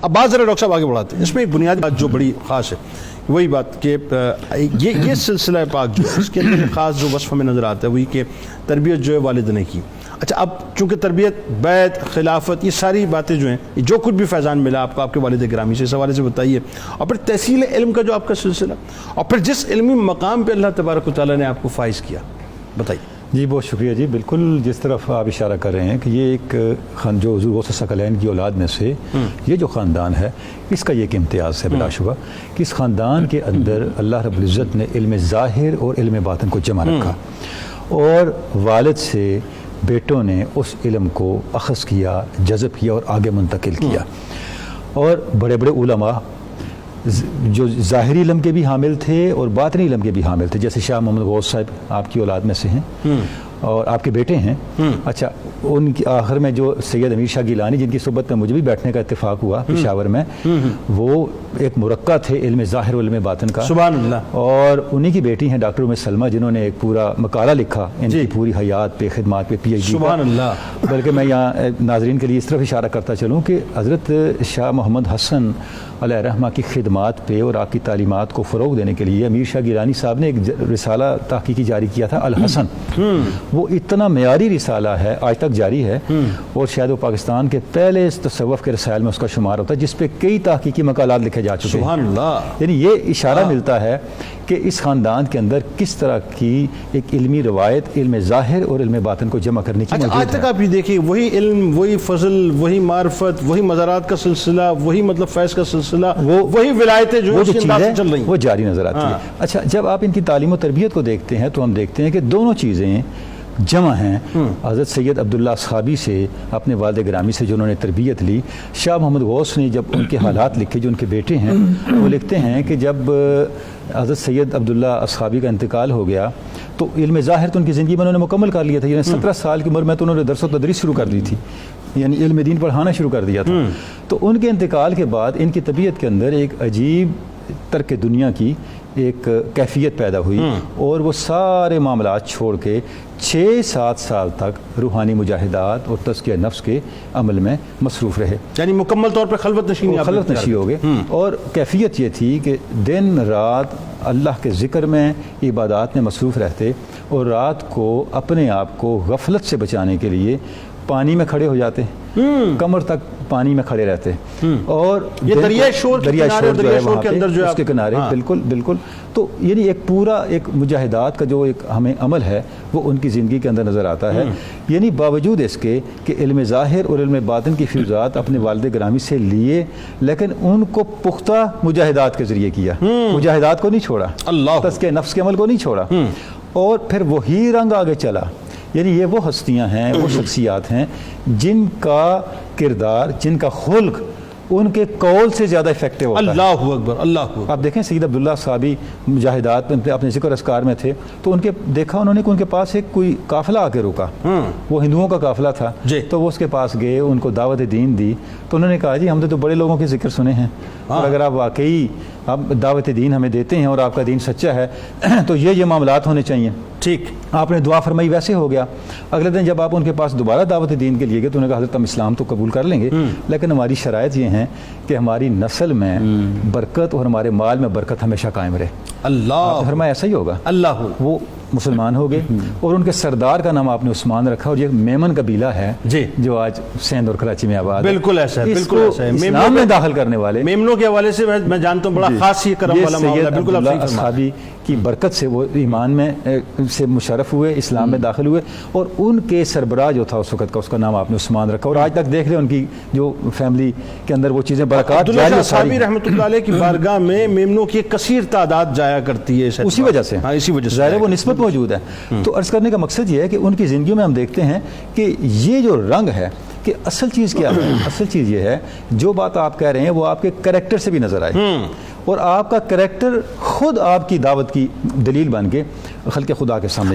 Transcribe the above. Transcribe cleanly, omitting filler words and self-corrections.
اب بات ذرا ڈاکٹر صاحب آگے بڑھاتے ہیں، اس میں ایک بنیادی بات جو بڑی خاص ہے وہی بات کہ یہ سلسلہ پاک جو ہے اس کے اندر خاص جو وصف ہمیں نظر آتا ہے وہی کہ تربیت جو ہے والد نے کی. اچھا اب چونکہ تربیت، بیعت، خلافت، یہ ساری باتیں جو ہیں جو کچھ بھی فیضان ملا آپ کو آپ کے والد گرامی سے، اس حوالے سے بتائیے. اور پھر تحصیل علم کا جو آپ کا سلسلہ، اور پھر جس علمی مقام پہ اللہ تبارک و تعالیٰ نے آپ کو فائز کیا، بتائیے. جی بہت شکریہ. جی بالکل جس طرف آپ اشارہ کر رہے ہیں کہ یہ ایک جو حضور غوث ثقلین کی اولاد میں سے یہ جو خاندان ہے اس کا یہ ایک امتیاز ہے بلا شبہ کہ اس خاندان کے اندر اللہ رب العزت نے علم ظاہر اور علم باطن کو جمع رکھا، اور والد سے بیٹوں نے اس علم کو اخذ کیا، جذب کیا اور آگے منتقل کیا. اور بڑے بڑے علماء جو ظاہری علم کے بھی حامل تھے اور باطنی علم کے بھی حامل تھے، جیسے شاہ محمد غوث صاحب آپ کی اولاد میں سے ہیں اور آپ کے بیٹے ہیں. اچھا ان کی آخر میں جو سید امیر شاہ گیلانی جن کی صحبت میں مجھے بھی بیٹھنے کا اتفاق ہوا پشاور میں، وہ ایک مرقع تھے علم ظاہر و علم باطن کا. سبحان اللہ. اور انہی کی بیٹی ہیں ڈاکٹر ام سلمہ جنہوں نے ایک پورا مقالہ لکھا ان کی پوری حیات پہ، خدمات پہ، پی ایچ ڈی. سبحان اللہ. بلکہ میں یہاں ناظرین کے لیے اس طرف اشارہ کرتا چلوں کہ حضرت شاہ محمد حسن علیہ رحمہ کی خدمات پہ اور آپ کی تعلیمات کو فروغ دینے کے لیے امیر شاہ گیلانی صاحب نے ایک رسالہ تحقیقی جاری کیا تھا الحسن. وہ اتنا معیاری رسالہ ہے، آج تک جاری ہے، اور شاید وہ پاکستان کے پہلے تصوف کے رسائل میں اس کا شمار ہوتا ہے جس پہ کئی تحقیقی مقالات لکھے جا چکے ہیں. سبحان اللہ. یعنی یہ اشارہ ملتا ہے کہ اس خاندان کے اندر کس طرح کی ایک علمی روایت علم ظاہر اور علم باطن کو جمع کرنے کی موجود ہے. آج تک آپ یہ دیکھیں وہی علم، وہی فضل، وہی معرفت، وہی مزارات کا سلسلہ، وہی مطلب فیض کا سلسلہ، وہی ولایتیں جو چل رہی ہیں وہ جاری نظر آتی ہے. اچھا جب آپ ان کی تعلیم و تربیت کو دیکھتے ہیں تو ہم دیکھتے ہیں کہ دونوں چیزیں جمع ہیں. حضرت سید عبداللہ اصحابی سے، اپنے والد گرامی سے جو انہوں نے تربیت لی. شاہ محمد غوث نے جب ان کے حالات لکھے جو ان کے بیٹے ہیں، وہ لکھتے ہیں کہ جب حضرت سید عبداللہ اصحابی کا انتقال ہو گیا تو علم ظاہر تو ان کی زندگی میں انہوں نے مکمل کر لیا تھا. یعنی 17 سال کی عمر میں تو انہوں نے درس و تدریس شروع کر دی تھی، یعنی علم دین پڑھانا شروع کر دیا تھا. تو ان کے انتقال کے بعد ان کی طبیعت کے اندر ایک عجیب ترک دنیا کی ایک کیفیت پیدا ہوئی، اور وہ سارے معاملات چھوڑ کے 6-7 سال تک روحانی مجاہدات اور تزکیہ نفس کے عمل میں مصروف رہے. یعنی مکمل طور پر خلوت نشی ہو گئے. اور کیفیت یہ تھی کہ دن رات اللہ کے ذکر میں، عبادات میں مصروف رہتے، اور رات کو اپنے آپ کو غفلت سے بچانے کے لیے پانی میں کھڑے ہو جاتے، کمر تک پانی میں کھڑے رہتے. اور یہ دریائے شور کے اندر جو ہے اس کے کنارے. بالکل بالکل. تو یعنی ایک پورا ایک مجاہدات کا جو ایک ہمیں عمل ہے وہ ان کی زندگی کے اندر نظر آتا ہے. یعنی باوجود اس کے کہ علم ظاہر اور علم باطن کی فیوزات اپنے والد گرامی سے لیے، لیکن ان کو پختہ مجاہدات کے ذریعے کیا. مجاہدات کو نہیں چھوڑا، تزکیہ نفس کے عمل کو نہیں چھوڑا، اور پھر وہی رنگ آگے چلا. یعنی یہ وہ ہستیاں ہیں، وہ شخصیات ہیں جن کا کردار، جن کا خلق ان کے قول سے زیادہ افیکٹو ہوتا ہے. اللہ اکبر، اللہ اکبر. آپ دیکھیں سید عبداللہ صحابی مجاہدات میں اپنے ذکر اذکار میں تھے تو ان کے دیکھا انہوں نے کہ ان کے پاس ایک کوئی قافلہ آ کے رکا. وہ ہندوؤں کا قافلہ تھا. تو وہ اس کے پاس گئے، ان کو دعوت دین دی. تو انہوں نے کہا جی ہم نے تو بڑے لوگوں کے ذکر سنے ہیں، اور اگر آپ واقعی آپ دعوت دین ہمیں دیتے ہیں اور آپ کا دین سچا ہے تو یہ معاملات ہونے چاہیے. ٹھیک. آپ نے دعا فرمائی، ویسے ہو گیا. اگلے دن جب آپ ان کے پاس دوبارہ دعوت دین کے لیے گئے تو انہوں نے کہا حضرت ہم اسلام تو قبول کر لیں گے، لیکن ہماری شرائط یہ ہیں کہ ہماری نسل میں برکت اور ہمارے مال میں برکت ہمیشہ قائم رہے. اللہ فرمایا ایسا ہی ہوگا. اللہ. وہ مسلمان ہو گئے، اور ان کے سردار کا نام آپ نے عثمان رکھا. اور یہ میمن قبیلہ ہے جو آج سندھ اور کراچی میں آباد ہے. بالکل ایسا ہے، بالکل ایسا ہے. اسلام میں داخل کرنے والے میمنوں کے حوالے سے میں جانتا ہوں بڑا خاص یہ کرم والا معاملہ ہے. بالکل اصحابی کی برکت سے وہ ایمان میں سے مشرف ہوئے، اسلام میں داخل ہوئے، اور ان کے سربراہ جو تھا اس وقت کا، اس کا نام آپ نے عثمان رکھا. اور آج تک دیکھ رہے ان کی جو فیملی کے اندر وہ چیزیں برکات جاری. صحابی رحمۃ اللہ علیہ کی بارگاہ میں میمنوں کی ایک کثیر تعداد جایا کرتی ہے اسی وجہ سے. اسی وجہ سے ظاہر ہے وہ نسبت موجود ہے. تو عرض کرنے کا مقصد یہ ہے کہ ان کی زندگیوں میں ہم دیکھتے ہیں کہ یہ جو رنگ ہے کہ اصل چیز کیا ہے. اصل چیز یہ ہے جو بات آپ کہہ رہے ہیں وہ آپ کے کریکٹر سے بھی نظر آئے، اور آپ کا کریکٹر خود آپ کی دعوت کی دلیل بن کے خلق خدا کے سامنے